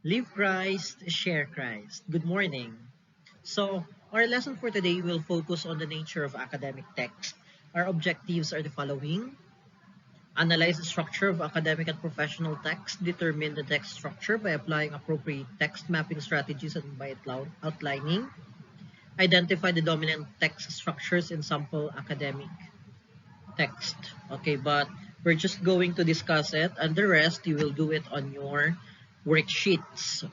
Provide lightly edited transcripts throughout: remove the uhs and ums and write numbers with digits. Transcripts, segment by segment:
Live Christ, share Christ. Good morning. So, our lesson for today will focus on the nature of academic text. Our objectives are the following: analyze the structure of academic and professional text, determine the text structure by applying appropriate text mapping strategies and by outlining, identify the dominant text structures in sample academic text. Okay, but we're just going to discuss it, and the rest you will do it on your worksheets.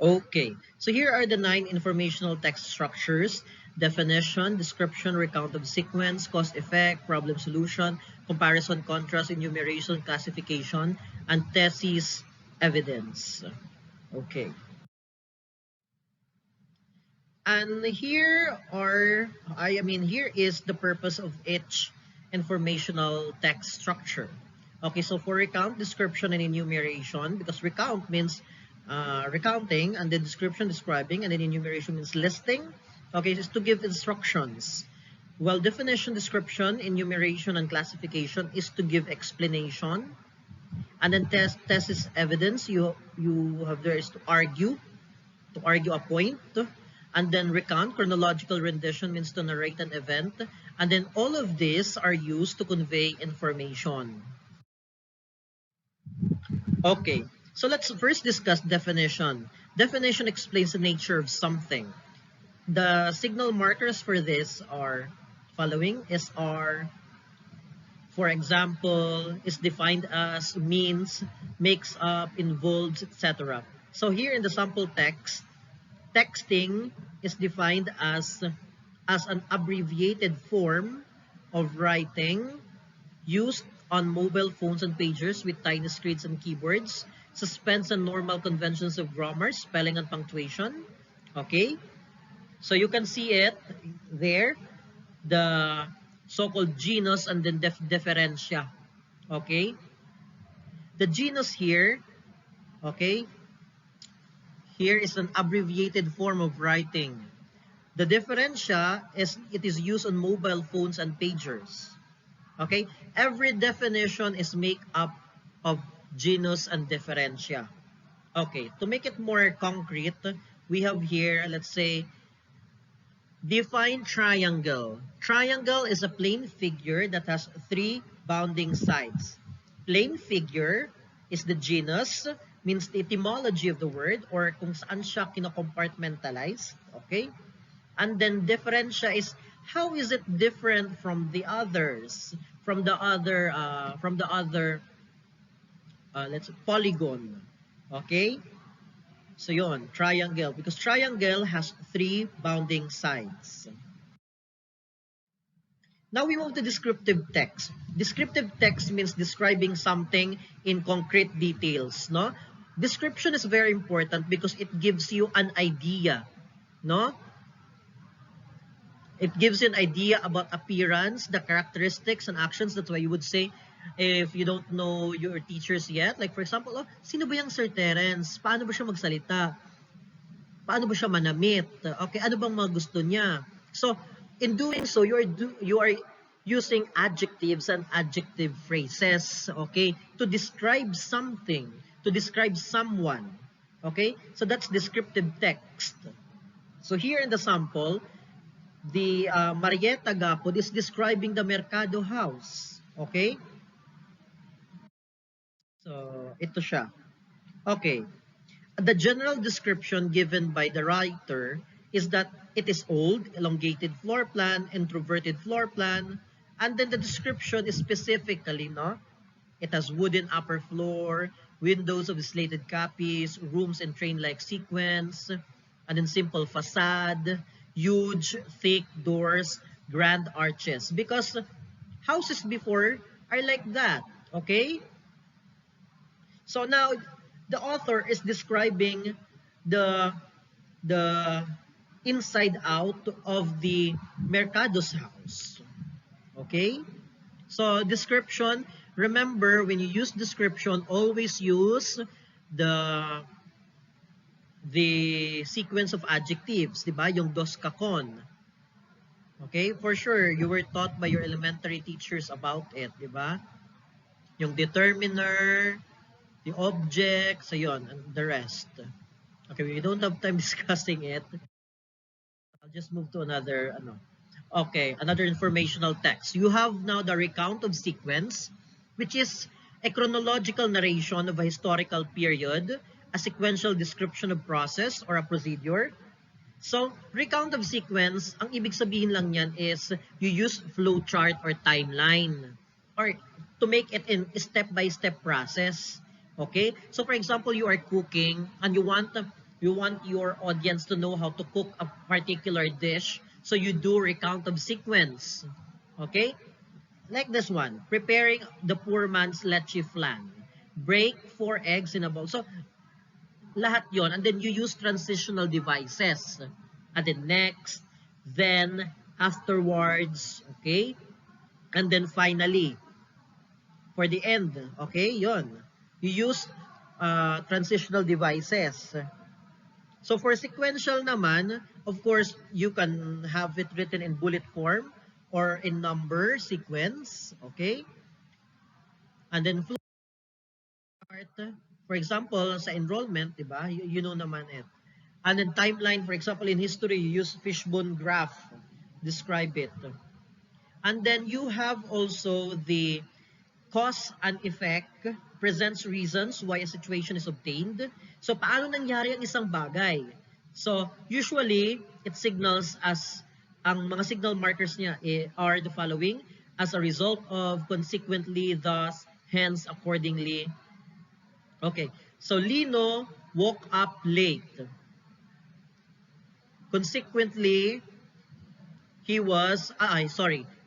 Okay, so here are the 9 informational text structures: definition, description, recount of sequence, cause effect, problem solution, comparison, contrast, enumeration, classification, and thesis evidence. Okay, and here is the purpose of each informational text structure. Okay, so for recount, description, and enumeration, because recount means recounting, and the description describing, and then enumeration means listing. Okay, just to give instructions. Well, definition, description, enumeration, and classification is to give explanation. And then thesis evidence, you have there is to argue a point. And then recount, chronological rendition means to narrate an event. And then all of these are used to convey information. Okay, so let's first discuss definition. Definition explains the nature of something. The signal markers for this are following: is are, for example, is defined as, means, makes up, involves, etc. So here in the sample text, texting is defined as an abbreviated form of writing used on mobile phones and pagers with tiny screens and keyboards, suspends and normal conventions of grammar, spelling, and punctuation. Okay, so you can see it there, the so-called genus and then differentia. Okay, the genus here, okay, here is an abbreviated form of writing. The differentia is it is used on mobile phones and pagers. Okay, every definition is made up of genus and differentia. Okay, to make it more concrete, we have here, let's say, define triangle. Triangle is a plane figure that has 3 bounding sides. Plane figure is the genus, means the etymology of the word, or kung saan siya kinocompartmentalize. Okay? And then differentia is how is it different from the others, from the other let's say polygon. Okay, so yon, triangle, because triangle has 3 bounding sides. Now we move to descriptive text. Descriptive text means describing something in concrete details, no? Description is very important because it gives you an idea, no? It gives you an idea about appearance, the characteristics and actions. That's why you would say, if you don't know your teachers yet, like for example, oh, sino ba yung Sir Terence? Paano ba siya magsalita? Paano ba siya manamit? Okay, ano bang mga gusto niya? So, in doing so, you are using adjectives and adjective phrases, okay, to describe something, to describe someone. Okay, so that's descriptive text. So here in the sample, the Marietta Gapod is describing the Mercado House. Okay? So, ito siya. Okay. The general description given by the writer is that it is old, elongated floor plan, introverted floor plan, and then the description is specifically, no? It has wooden upper floor, windows of slated copies, rooms in train-like sequence, and then simple facade, huge, thick doors, grand arches. Because houses before are like that, okay? So now the author is describing the the inside out of the Mercado's house. Okay? So description, remember when you use description, always use the sequence of adjectives, di ba? Yung dos kakon. Okay? For sure, you were taught by your elementary teachers about it, di ba? Yung determiner, the object, so yun, and the rest. Okay, we don't have time discussing it. I'll just move to another, okay, another informational text. You have now the recount of sequence, which is a chronological narration of a historical period, a sequential description of process or a procedure. So, recount of sequence, ang ibig sabihin lang yan is you use flowchart or timeline or to make it in step-by-step process. Okay? So, for example, you are cooking and you want your audience to know how to cook a particular dish. So, you do recount of sequence. Okay? Like this one, preparing the poor man's leche flan. Break 4 eggs in a bowl. So, lahat yon, and then you use transitional devices. And then next, then afterwards, okay? And then finally, for the end, okay, yon. You use transitional devices. So for sequential naman, of course, you can have it written in bullet form or in number sequence, okay? And then flow chart, for example, sa enrollment, di ba? You know naman it. And then timeline, for example, in history, you use fishbone graph, describe it. And then you have also the cause and effect, presents reasons why a situation is obtained. So, paano nangyari ang isang bagay? So, usually, it signals as, ang mga signal markers niya are the following: as a result of, consequently, thus, hence, accordingly. Okay, so Lino woke up late. Consequently,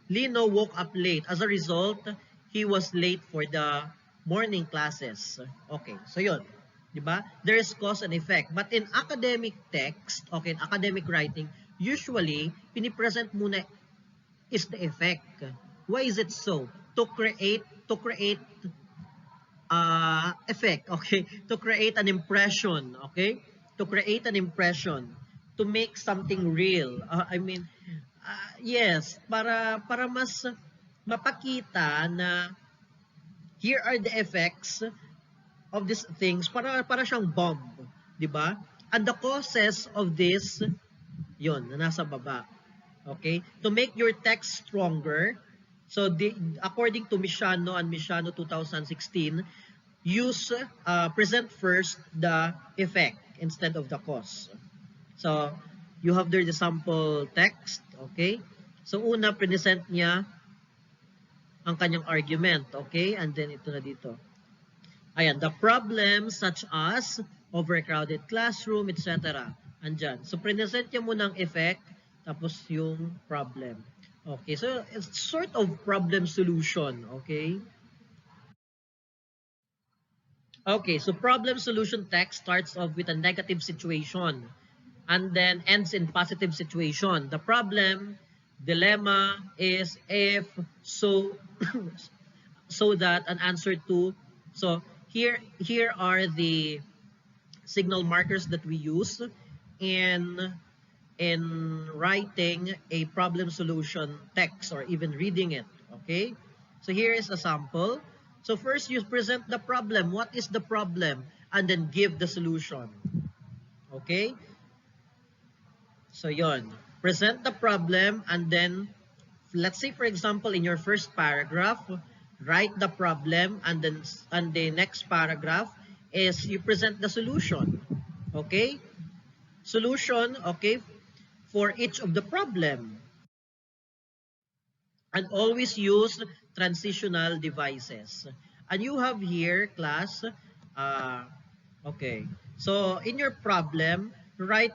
Lino woke up late. As a result, he was late for the morning classes. Okay, so yun. Diba? There is cause and effect. But in academic text, okay, in academic writing, usually, pinipresent muna is the effect. Why is it so? To create effect, okay? To create an impression, okay? To create an impression. To make something real. Yes, para mas mapakita na here are the effects of these things, para siyang bomb, 'di ba? And the causes of this, yon, na nasa baba. Okay? To make your text stronger, so according to Miciano and Miciano 2016, present first the effect instead of the cause. So, you have there the sample text, okay? So, una, present niya ang kanyang argument, okay? And then, ito na dito. Ayan, the problems such as overcrowded classroom, etc. Andyan. So, present niya muna ang effect, tapos yung problem. Okay, so, it's sort of problem solution, okay? Okay, so problem solution text starts off with a negative situation and then ends in positive situation. The problem, dilemma is if, so, so that an answer to. So here are the signal markers that we use in writing a problem solution text or even reading it. Okay, so here is a sample. So first you present the problem. What is the problem? And then give the solution. Okay? So yon. Present the problem and then, let's say for example in your first paragraph, write the problem and then the next paragraph is you present the solution. Okay? Solution, okay, for each of the problem. And always use transitional devices. And you have here, class, okay. So, in your problem, write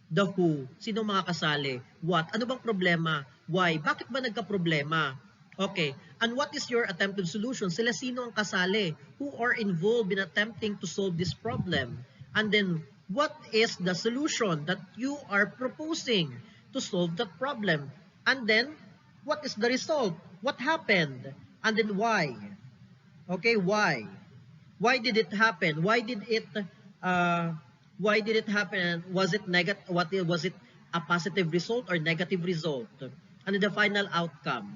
the who. Sino mga kasali? What? Ano bang problema? Why? Bakit ba nagka-problema? Okay. And what is your attempted solution? Sila sino ang kasali? Who are involved in attempting to solve this problem? And then, what is the solution that you are proposing to solve that problem? And then, what is the result? What happened? And then why? Okay, why? Why did it happen? Why did it happen? Was it negative? Was it a positive result or negative result? And then the final outcome.